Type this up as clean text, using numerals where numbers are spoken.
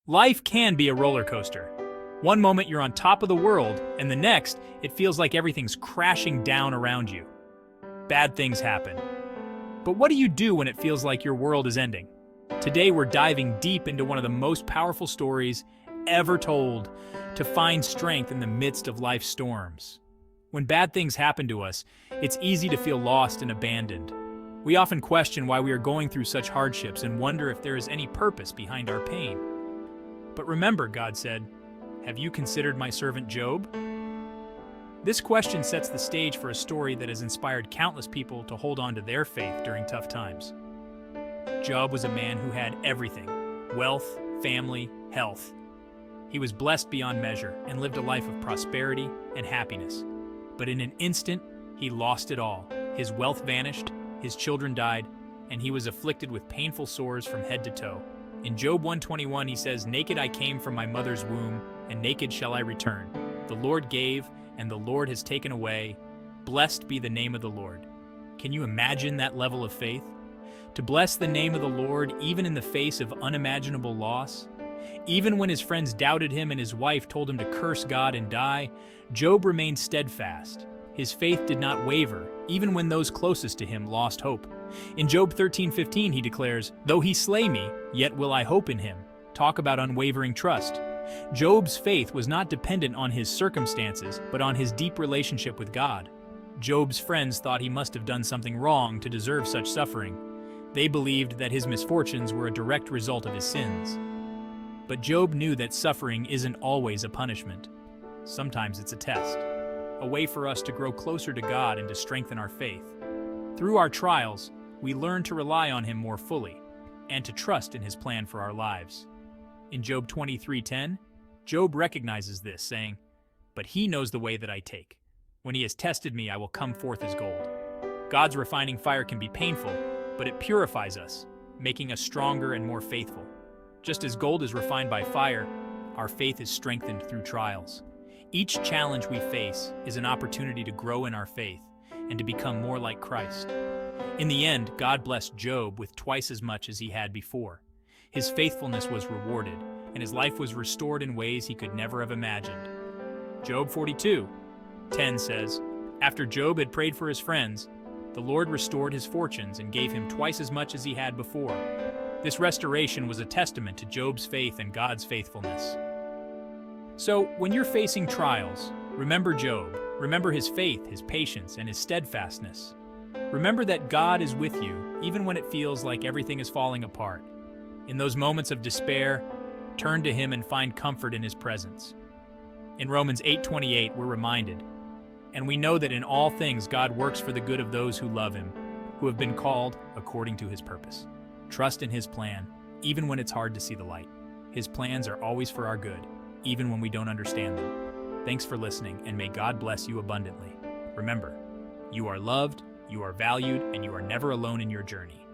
Life can be a roller coaster. One moment you're on top of the world, and the next, it feels like everything's crashing down around you. Bad things happen. But what do you do when it feels like your world is ending? Today we're diving deep into one of the most powerful stories ever told to find strength in the midst of life's storms. When bad things happen to us, it's easy to feel lost and abandoned. We often question why we are going through such hardships and wonder if there is any purpose behind our pain. But remember, God said, "Have you considered my servant Job?" This question sets the stage for a story that has inspired countless people to hold on to their faith during tough times. Job was a man who had everything: wealth, family, health. He was blessed beyond measure and lived a life of prosperity and happiness. But in an instant, he lost it all. His wealth vanished, his children died, and he was afflicted with painful sores from head to toe. In Job 121, he says, "Naked I came from my mother's womb, and naked shall I return. The Lord gave, and the Lord has taken away. Blessed be the name of the Lord." Can you imagine that level of faith? To bless the name of the Lord even in the face of unimaginable loss? Even when his friends doubted him and his wife told him to curse God and die, Job remained steadfast. His faith did not waver, even when those closest to him lost hope. In Job 13:15, he declares, "Though he slay me, yet will I hope in him." Talk about unwavering trust. Job's faith was not dependent on his circumstances, but on his deep relationship with God. Job's friends thought he must have done something wrong to deserve such suffering. They believed that his misfortunes were a direct result of his sins. But Job knew that suffering isn't always a punishment. Sometimes it's a test, a way for us to grow closer to God and to strengthen our faith. Through our trials, we learn to rely on him more fully and to trust in his plan for our lives. In Job 23:10, Job recognizes this, saying, "But he knows the way that I take. When he has tested me, I will come forth as gold." God's refining fire can be painful, but it purifies us, making us stronger and more faithful. Just as gold is refined by fire, our faith is strengthened through trials. Each challenge we face is an opportunity to grow in our faith and to become more like Christ. In the end, God blessed Job with twice as much as he had before. His faithfulness was rewarded, and his life was restored in ways he could never have imagined. Job 42:10 says, "After Job had prayed for his friends, the Lord restored his fortunes and gave him twice as much as he had before." This restoration was a testament to Job's faith and God's faithfulness. So, when you're facing trials, remember Job. Remember his faith, his patience, and his steadfastness. Remember that God is with you, even when it feels like everything is falling apart. In those moments of despair, turn to him and find comfort in his presence. In Romans 8:28, we're reminded, "And we know that in all things God works for the good of those who love him, who have been called according to his purpose." Trust in his plan, even when it's hard to see the light. His plans are always for our good, even when we don't understand them. Thanks for listening, and may God bless you abundantly. Remember, you are loved, you are valued, and you are never alone in your journey.